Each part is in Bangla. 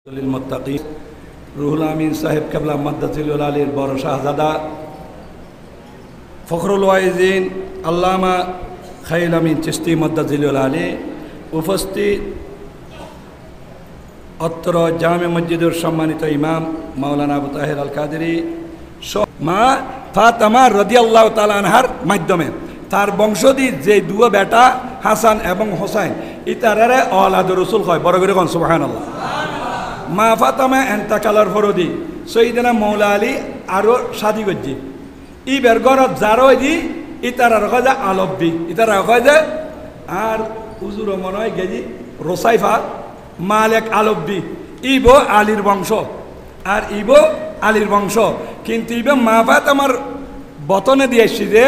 মুত্তাকিন রুহুল আমিন সাহেব কেবলা মাদ্দাতুল আলীর বড় শাহজাদা ফখরুল ওয়াইজিন আল্লামা খাইল আমিন চিশতি মাদ্দাতুল আলী উপস্থিত অত্র জামে মসজিদের সম্মানিত ইমাম মাওলানা আবু তাহের আল কাদেরী মা ফাতেমা রাদিয়াল্লাহু তাআলা আনহার মাধ্যমে তার বংশধী যে দুই বেটা হাসান এবং হোসাইন ইতারারে আওলাদ রাসূল হয় বড় করে কোন সুবহানাল্লাহ। মা ফাতেমা এন্তাকালার ফরদি সৈয়দনা মৌলা আলী আরো শাদি করছি ইবের ঘরত যারো দি ইতারার কয় আলব্বি ইতারা কয় যে আর হুজুর মনে হয় গেজি রোসাইফা মালেক আলব্বি ইবো আলীর বংশ আর ইবো আলীর বংশ কিন্তু ইবে মা ফাতেমার বতনে দিয়ে এসছি যে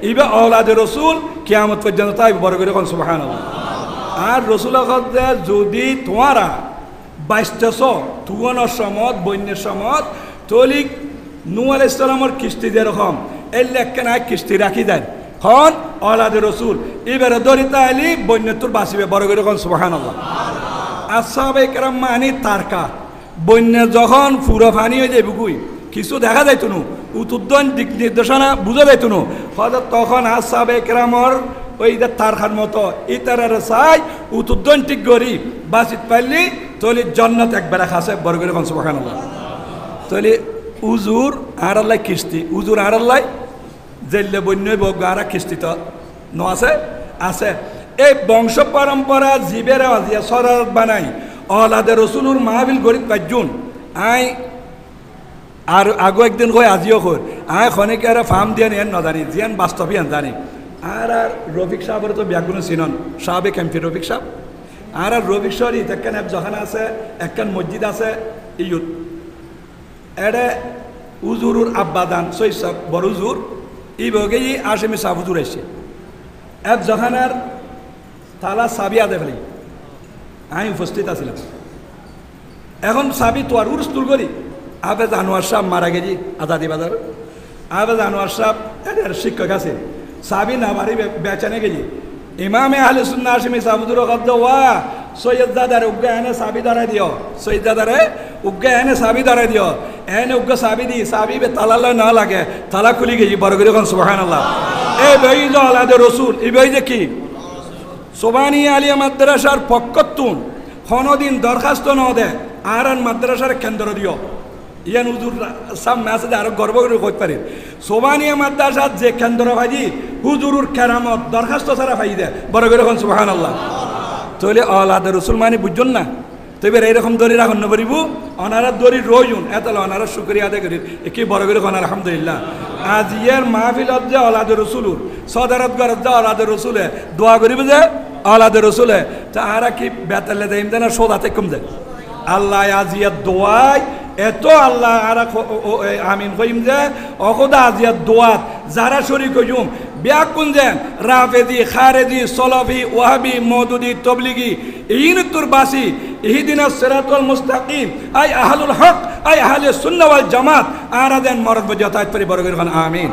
ইবে আওলাদে রসুল কিয়ামত পর্যন্ত তাই বড় করে কোন সুবহানাল্লাহ। আর রসুল যদি তোমারা বাইশতেছ তুয়ানোর সমত বন্যের সমত তলিক নূহ আলাইহিস সালামের কিস্তি যেরকম এই লেখকে না কিস্তি রাখি দেন হন আওলাদে রসুল এবারে দরিতা আলী বন্যতুর বাঁচিবে বড় করে কোন সুবহানাল্লাহ। আসহাবে কেরাম মানি তারকা বন্যা যখন পুরো পানি হয়ে যায় বুকুই কিছু দেখা যাইতো না উতুদ্দন দিক নির্দেশনা বুঝা যাইতো না হয়তো তখন আসহাবে কেরামর ওই তারখার মতো ইতারার চাই উতুদ্দন ঠিক করি বাঁচিত পারলি তলি জন্নত একবার খাসে বড় করে কোন সুবহানাল্লাহ। তলি উজুর আর আল্লাহ কিস্তি উজুর আর আল্লাহ জেলে বন্য বগারা কিস্তি তো ন আছে আছে এই বংশ পরম্পরা জীবের আজিয়া সরারত বানাই আওলাদে রসুলুর মাহফিল গরিব পাঁচজন আই আর আগো একদিন কই আজিও কই আই খনিকে আর ফার্ম দিয়ে নেন নজানি জিয়ান বাস্তবই আন জানি আর রফিক সাহেবের তো ব্যাগুন চিনন সাহেব এমপি রফিক সাহেব আর রফিক শহর একখান যখন আছে একখান মসজিদ আছে ইয়ুত এডে উজুরুর আব্বাদান সই সাহ বড় উজুর ই বগে ই আসামি সাহ হুজুর এসছে এক জখানার তালা চাবি আদে ফেলি আমি উপস্থিত আছিলাম এখন চাবি তো আর উরস্তুল করি আবেদ আনোয়ার সাহেব মারা গেছি আজাদি বাজার আবেদ আনোয়ার সাহেব এটার শিক্ষক আছে চাবি না বাড়ি বেচানে গেছি ইমামে আহলে সুন্নাহ আসামি সাহুজুর কদ্দ ওয়া সৈয়দ দাদারে উগ্গা এনে চাবি ধরাই দিও সৈয়দ দাদারে উগ্গা এনে চাবি ধরাই দিও এনে উগ্গা চাবি দি চাবি বে তালালে না লাগে তালা খুলি গেছি বড় করে কোন সুবহানাল্লাহ। এই বই যে আওলাদে রসুল এই বই যে কি সোবানি আলিয়া মাদ্রাসার পক্ষতুন কোনদিন দরখাস্ত ন দে আর মাদ্রাসার কেন্দ্র দিও ইয়ান হুজুর সাম মেসেজ আরো গর্ব করে কইতে পারে সোবানিয়া মাদ্রাসার যে কেন্দ্র ভাজি হুজুরুর কেরামত দরখাস্ত ছাড়া পাই দে বড় করে কোন সুবহানাল্লাহ। তাহলে আওলাদে রসুল মানে বুঝছেন না তো এবার এইরকম দড়ি রাখুন না পারিব অনারা দড়ি রইন এতলে অনারা শুকরিয়া আদায় করি কি বড় করে কোন আলহামদুলিল্লাহ। আজ ইয়ার মাহফিলত যে আওলাদে রসুলুর সদারত গরত যে আওলাদে রসুলে দোয়া করিব যে আওলাদে রসুলে তাহারা কি বেতালে দেয় না সোদাতে কম দেয় আল্লাহ আজিয়াত দোয়াই এত আল্লাহ আর আমিন কইম যে অখদা আজিয়াত দোয়াত যারা শরীক হইম ব্যাকুন যেন রাফেদি খারেদি সলফি ওয়াহাবি মওদুদি তবলিগি ইন তোর বাসি ইহদিনাস সিরাতাল মুস্তাকিম আই আহলুল হক আই আহলে সুন্নাহ ওয়াল জামাত আর দেন মরদ বজাত পরি বড় করে আমিন।